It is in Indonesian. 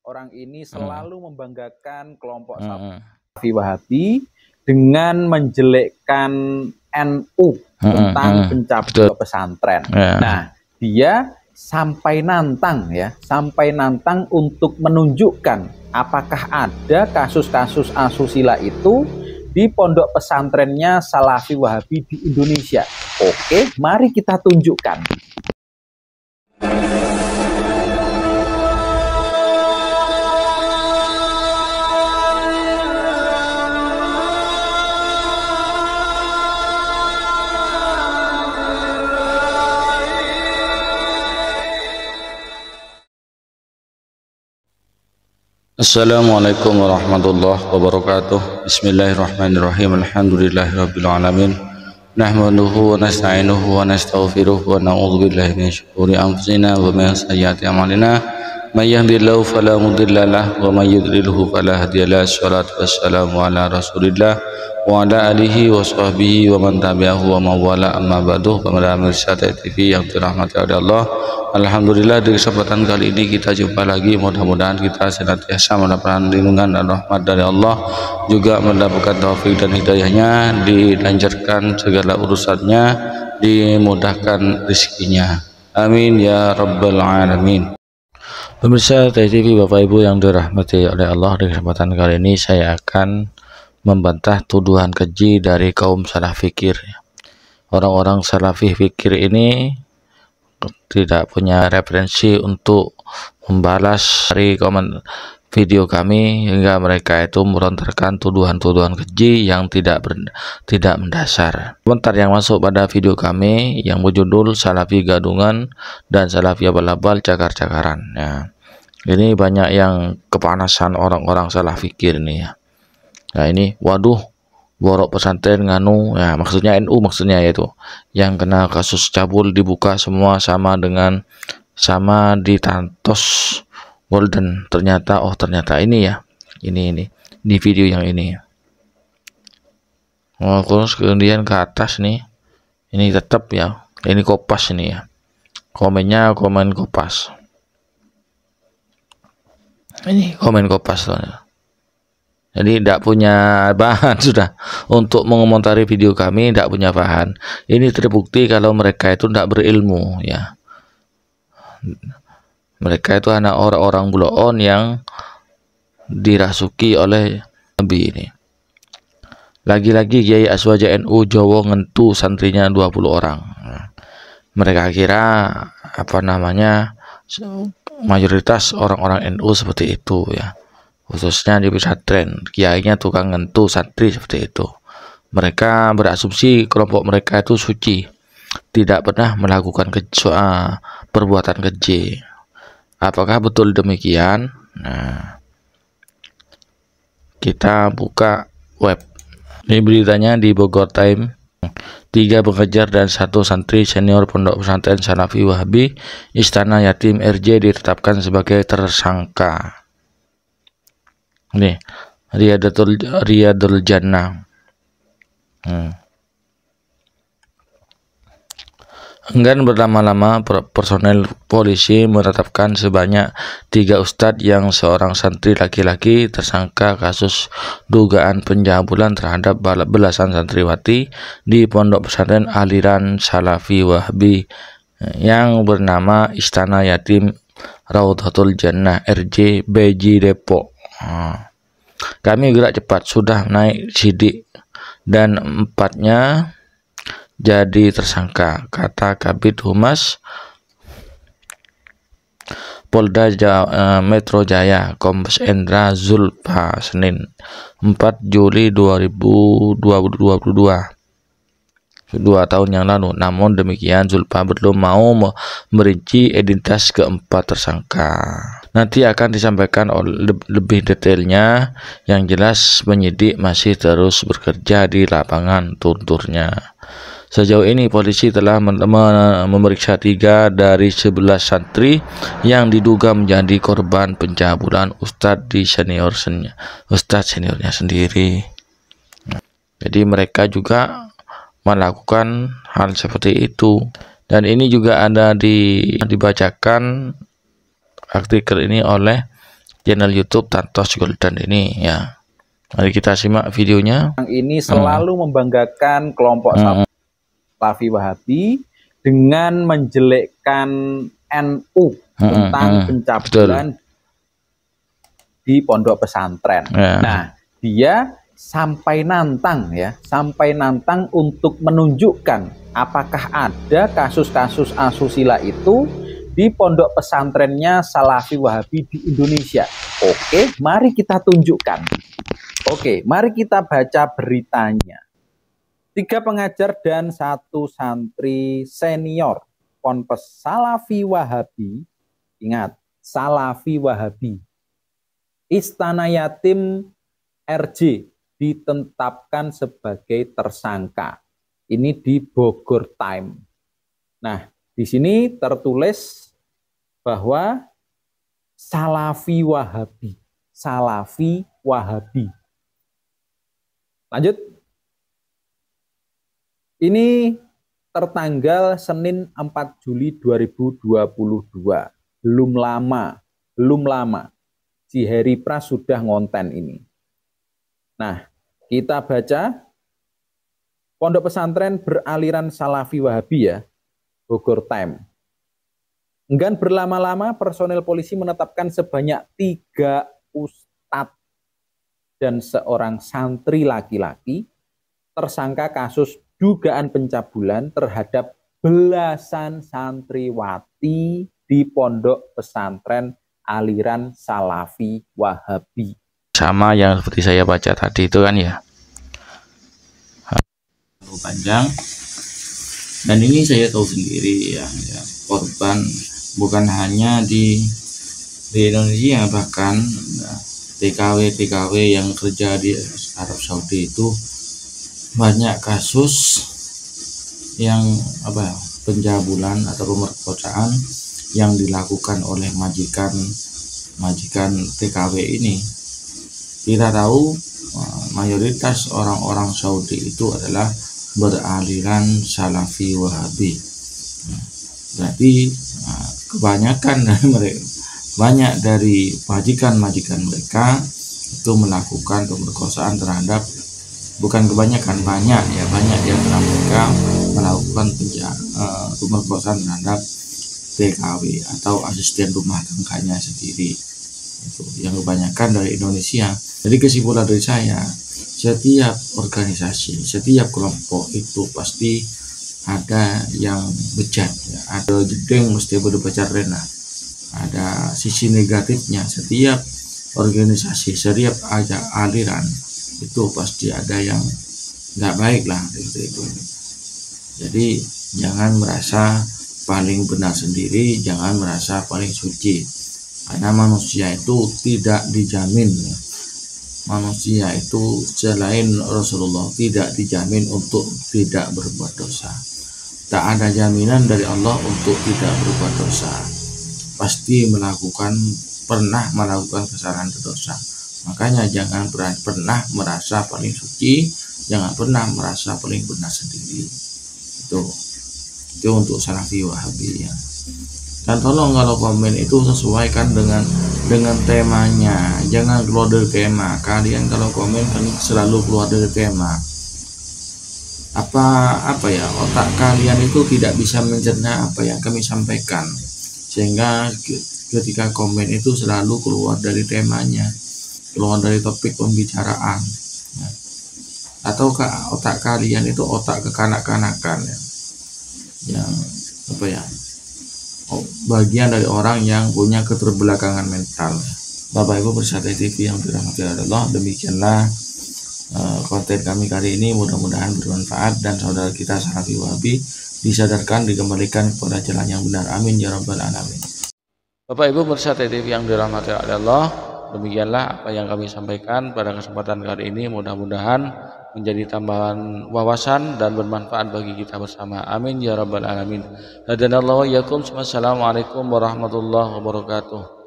orang ini selalu membanggakan kelompok Salafi Wahabi dengan menjelekkan NU tentang pencabut pesantren. Nah, dia sampai nantang untuk menunjukkan apakah ada kasus-kasus asusila itu di pondok pesantrennya Salafi Wahabi di Indonesia. Oke, mari kita tunjukkan. Assalamualaikum warahmatullahi wabarakatuh. Bismillahirrahmanirrahim. Alhamdulillahirabbil alamin. Nahmaduhu wa nasta'inuhu wa nastaghfiruh wa na'udzu billahi min syururi anfusina wa min sayyiati a'malina. May yahdihillahu fala mudilla lahu wa may yudlilhu fala hadiyalah. Shalatu wassalamu ala Rasulillah wa ala alihi wa sahbihi wa man tabi'ahu wa mawala, amma ba'du. Pemirsa Mirsyad TV yang dirahmati oleh Allah, alhamdulillah di kesempatan kali ini kita jumpa lagi. Mudah-mudahan kita senantiasa mendapatkan lindungan dan rahmat dari Allah, juga mendapatkan taufik dan hidayahnya, dilancarkan segala urusannya, dimudahkan rezekinya, amin ya rabbal alamin. Pemirsa TV, Bapak Ibu yang dirahmati oleh Allah, di kesempatan kali ini saya akan membantah tuduhan keji dari kaum salah fikir. Orang-orang salafi fikir ini tidak punya referensi untuk membalas dari komen video kami, hingga mereka itu melontarkan tuduhan-tuduhan keji yang tidak mendasar. Komentar yang masuk pada video kami yang berjudul Salafi Gadungan dan Salafi Abal-abal Cakar-cakaran. Ya, ini banyak yang kepanasan orang-orang salah fikir ini ya. Nah ini, waduh, borok pesantren nganu, ya maksudnya NU, maksudnya yaitu yang kena kasus cabul dibuka semua sama di Tantos Golden. Ternyata ini ya, ini di video yang ini. Oh, terus kemudian ke atas nih, ini tetap ya, ini Kompas ini ya, komennya komen Kompas, ini komen Kompas soalnya. Jadi tidak punya bahan sudah untuk mengomentari video kami, tidak punya bahan. Ini terbukti kalau mereka itu tidak berilmu ya. Mereka itu hanya orang-orang buloon yang dirasuki oleh Nabi ini. Lagi-lagi Kiai Aswaja NU Jawa ngentu santrinya 20 orang. Mereka kira mayoritas orang-orang NU seperti itu ya. Khususnya di pesantren, kiainya tukang ngentu santri seperti itu. Mereka berasumsi kelompok mereka itu suci, tidak pernah melakukan perbuatan keji. Apakah betul demikian? Nah, kita buka web. Ini beritanya di Bogor Time. 3 pengejar dan 1 santri senior pondok pesantren Salafi Wahabi Istana Yatim RJ ditetapkan sebagai tersangka. Nih, Riyadul Jannah. Enggan berlama-lama, personel polisi menetapkan sebanyak 3 ustadz yang seorang santri laki-laki tersangka kasus dugaan pencabulan terhadap belasan santriwati di pondok pesantren aliran Salafi Wahabi yang bernama Istana Yatim Raudhatul Jannah RJ Beji Depok. Kami gerak cepat, sudah naik sidik dan 4-nya jadi tersangka, kata Kabid Humas Polda Metro Jaya Kombes Endra Zulfa Senin 4 Juli 2022, 2 tahun yang lalu. Namun demikian Zulfa belum mau merinci identitas keempat tersangka. Nanti akan disampaikan lebih detailnya. Yang jelas penyidik masih terus bekerja di lapangan, tunturnya. Sejauh ini polisi telah memeriksa 3 dari 11 santri yang diduga menjadi korban pencabulan ustadz seniornya sendiri. Jadi mereka juga melakukan hal seperti itu. Dan ini juga ada dibacakan artikel ini oleh channel YouTube Tantos Golden ini ya. Mari kita simak videonya. Yang ini selalu membanggakan kelompok Salafi Wahabi dengan menjelekkan NU tentang pencabulan di pondok pesantren. Nah, dia sampai nantang untuk menunjukkan apakah ada kasus-kasus asusila itu di pondok pesantrennya Salafi Wahabi di Indonesia. Oke, mari kita tunjukkan. Oke, mari kita baca beritanya. 3 pengajar dan 1 santri senior Ponpes Salafi Wahabi, ingat, Salafi Wahabi, Istana Yatim RJ ditetapkan sebagai tersangka. Ini di Bogor Time. Nah, di sini tertulis bahwa Salafi Wahabi, Salafi Wahabi. Lanjut. Ini tertanggal Senin 4 Juli 2022. Belum lama. Si Heri Pras sudah ngonten ini. Nah, kita baca. Pondok pesantren beraliran Salafi Wahabi ya, Bogor Time. Enggan berlama-lama, personel polisi menetapkan sebanyak 3 ustadz dan seorang santri laki-laki tersangka kasus dugaan pencabulan terhadap belasan santriwati di pondok pesantren aliran Salafi Wahabi. Sama yang seperti saya baca tadi itu kan ya. Panjang. Dan ini saya tahu sendiri ya korban bukan hanya di Indonesia, bahkan TKW yang kerja di Arab Saudi itu banyak kasus yang pencabulan atau pemerkosaan yang dilakukan oleh majikan TKW ini. Kita tahu mayoritas orang-orang Saudi itu adalah beraliran Salafi Wahabi. Berarti kebanyakan dari mereka, banyak dari majikan mereka itu melakukan pemerkosaan terhadap, bukan kebanyakan, banyak di antara mereka melakukan pemerkosaan terhadap TKW atau asisten rumah tangganya sendiri. Itu yang kebanyakan dari Indonesia. Jadi kesimpulan dari saya, setiap organisasi, setiap kelompok itu pasti ada yang bejat ya. Ada jedeng mesti berbaca renah. Ada sisi negatifnya. Setiap organisasi, setiap aliran itu pasti ada yang nggak baik lah itu. Jadi jangan merasa paling benar sendiri, jangan merasa paling suci, karena manusia itu tidak dijamin ya. Manusia itu selain Rasulullah tidak dijamin untuk tidak berbuat dosa. Tak ada jaminan dari Allah untuk tidak berbuat dosa. Pasti pernah melakukan kesalahan dosa. Makanya jangan pernah merasa paling suci, jangan pernah merasa paling benar sendiri. Itu untuk Salafi Wahabi ya. Dan tolong kalau komen itu sesuaikan dengan temanya, jangan keluar dari tema. Kalian kalau komen kan selalu keluar dari tema. Otak kalian itu tidak bisa mencerna apa yang kami sampaikan, sehingga ketika komen itu selalu keluar dari temanya, keluar dari topik pembicaraan ya. Ataukah otak kalian itu otak kekanak-kanakan ya, bagian dari orang yang punya keterbelakangan mental. Bapak Ibu peserta TV yang dirahmati Allah, demikianlah konten kami kali ini, mudah-mudahan bermanfaat dan saudara kita Salafi Wahabi disadarkan, dikembalikan kepada jalan yang benar. Amin ya rabbal alamin. Bapak Ibu peserta TV yang dirahmati Allah, demikianlah apa yang kami sampaikan pada kesempatan kali ini, mudah-mudahan menjadi tambahan wawasan dan bermanfaat bagi kita bersama. Amin ya rabbal alamin. Hadanallahu wa iyyakum. Wassalamualaikum warahmatullahi wabarakatuh.